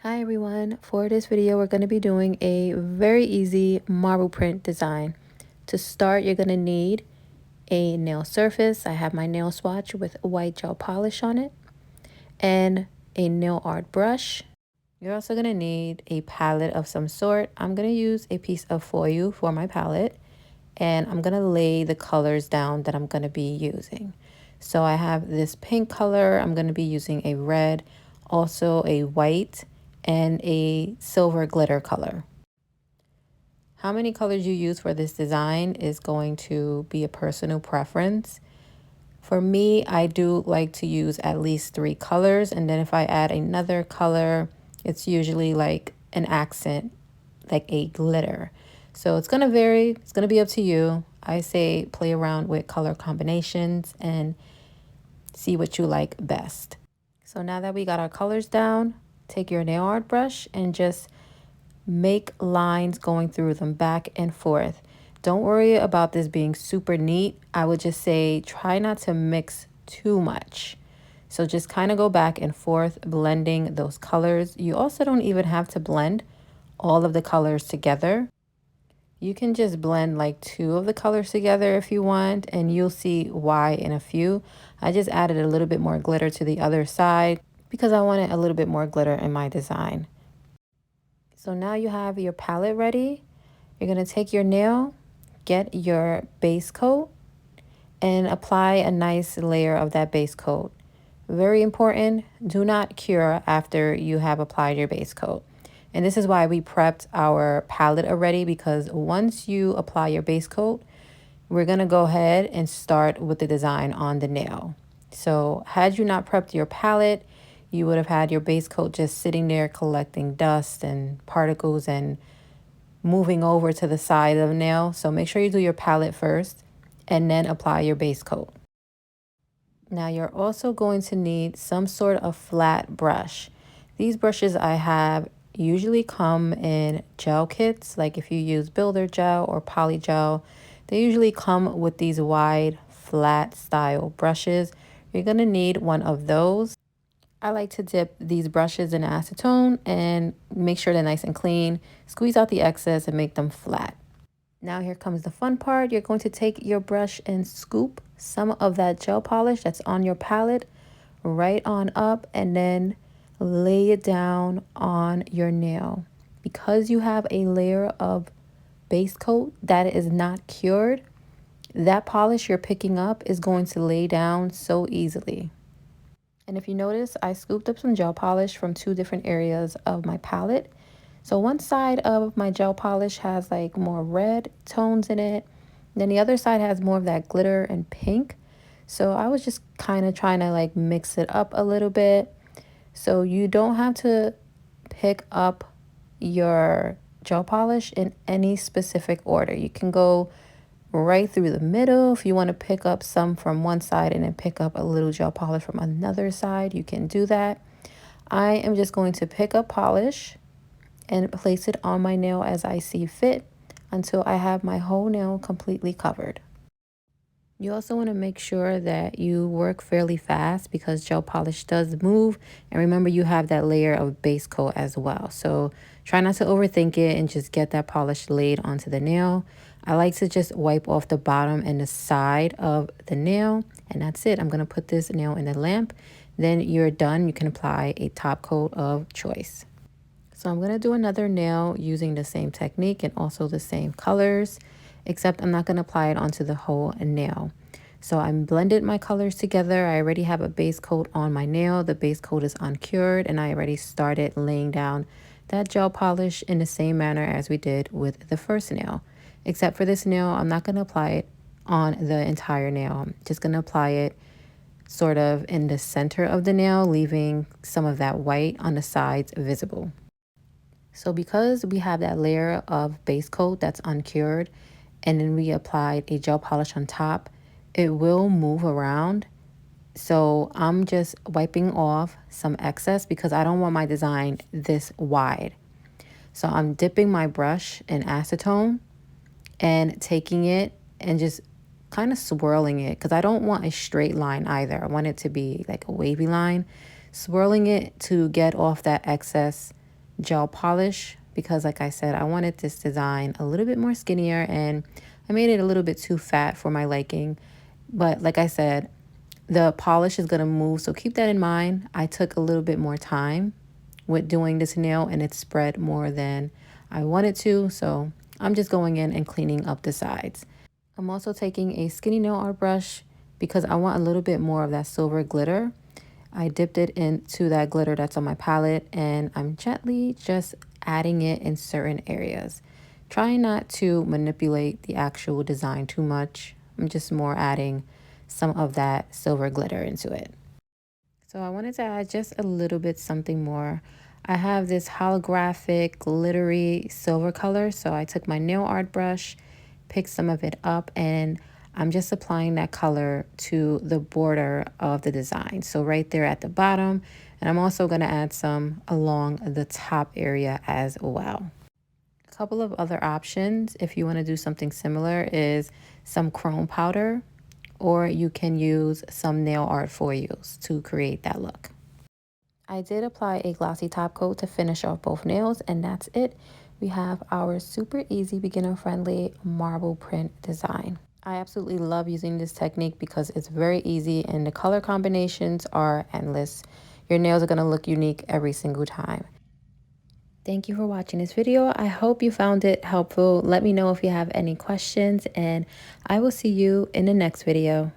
Hi everyone, for this video we're going to be doing a very easy marble print design. To start, you're going to need a nail surface. I have my nail swatch with white gel polish on it and a nail art brush. You're also going to need a palette of some sort. I'm going to use a piece of foil for my palette and I'm going to lay the colors down that I'm going to be using. So I have this pink color, I'm going to be using a red, also a white, and a silver glitter color. How many colors you use for this design is going to be a personal preference. For me, I do like to use at least 3 colors, and then if I add another color, it's usually like an accent, like a glitter. So it's going to vary. It's going to be up to you. I say play around with color combinations and see what you like best. So now that we got our colors down, take your nail art brush and just make lines going through them back and forth. Don't worry about this being super neat. I would just say try not to mix too much. So just kind of go back and forth, blending those colors. You also don't even have to blend all of the colors together. You can just blend like 2 of the colors together if you want, and you'll see why in a few. I just added a little bit more glitter to the other side because I wanted a little bit more glitter in my design. So now you have your palette ready. You're going to take your nail, get your base coat, and apply a nice layer of that base coat. Very important, do not cure after you have applied your base coat. And this is why we prepped our palette already, because once you apply your base coat, we're going to go ahead and start with the design on the nail. So had you not prepped your palette, you would have had your base coat just sitting there collecting dust and particles and moving over to the side of the nail. So make sure you do your palette first and then apply your base coat. Now you're also going to need some sort of flat brush. These brushes I have usually come in gel kits, like if you use builder gel or poly gel, they usually come with these wide flat style brushes. You're going to need one of those. I like to dip these brushes in acetone and make sure they're nice and clean, squeeze out the excess and make them flat. Now here comes the fun part. You're going to take your brush and scoop some of that gel polish that's on your palette right on up and then lay it down on your nail. Because you have a layer of base coat that is not cured, that polish you're picking up is going to lay down so easily. And if you notice, I scooped up some gel polish from 2 different areas of my palette. So one side of my gel polish has like more red tones in it. Then the other side has more of that glitter and pink. So I was just kind of trying to like mix it up a little bit. So you don't have to pick up your gel polish in any specific order. You can go right through the middle. If you want to pick up some from one side and then pick up a little gel polish from another side, you can do that. I am just going to pick up polish and place it on my nail as I see fit until I have my whole nail completely covered. You also want to make sure that you work fairly fast because gel polish does move. And remember, you have that layer of base coat as well. So try not to overthink it and just get that polish laid onto the nail. I like to just wipe off the bottom and the side of the nail. And that's it. I'm going to put this nail in the lamp. Then you're done. You can apply a top coat of choice. So I'm going to do another nail using the same technique and also the same colors, except I'm not going to apply it onto the whole nail. So I blended my colors together. I already have a base coat on my nail. The base coat is uncured and I already started laying down that gel polish in the same manner as we did with the first nail. Except for this nail, I'm not going to apply it on the entire nail. I'm just going to apply it sort of in the center of the nail, leaving some of that white on the sides visible. So because we have that layer of base coat that's uncured and then we applied a gel polish on top, it will move around. So I'm just wiping off some excess because I don't want my design this wide. So I'm dipping my brush in acetone and taking it and just kind of swirling it because I don't want a straight line either. I want it to be like a wavy line. Swirling it to get off that excess gel polish because, like I said, I wanted this design a little bit more skinnier, and I made it a little bit too fat for my liking. But like I said, the polish is going to move, so keep that in mind. I took a little bit more time with doing this nail, and it spread more than I wanted to, so I'm just going in and cleaning up the sides. I'm also taking a skinny nail art brush because I want a little bit more of that silver glitter. I dipped it into that glitter that's on my palette, and I'm gently just adding it in certain areas. Trying not to manipulate the actual design too much. I'm just more adding some of that silver glitter into it. So I wanted to add just a little bit something more. I have this holographic glittery silver color, so I took my nail art brush, picked some of it up, and I'm just applying that color to the border of the design. So right there at the bottom, and I'm also going to add some along the top area as well. A couple of other options if you want to do something similar is some chrome powder, or you can use some nail art foils to create that look. I did apply a glossy top coat to finish off both nails, and that's it. We have our super easy beginner friendly marble print design. I absolutely love using this technique because it's very easy and the color combinations are endless. Your nails are going to look unique every single time. Thank you for watching this video. I hope you found it helpful. Let me know if you have any questions, and I will see you in the next video.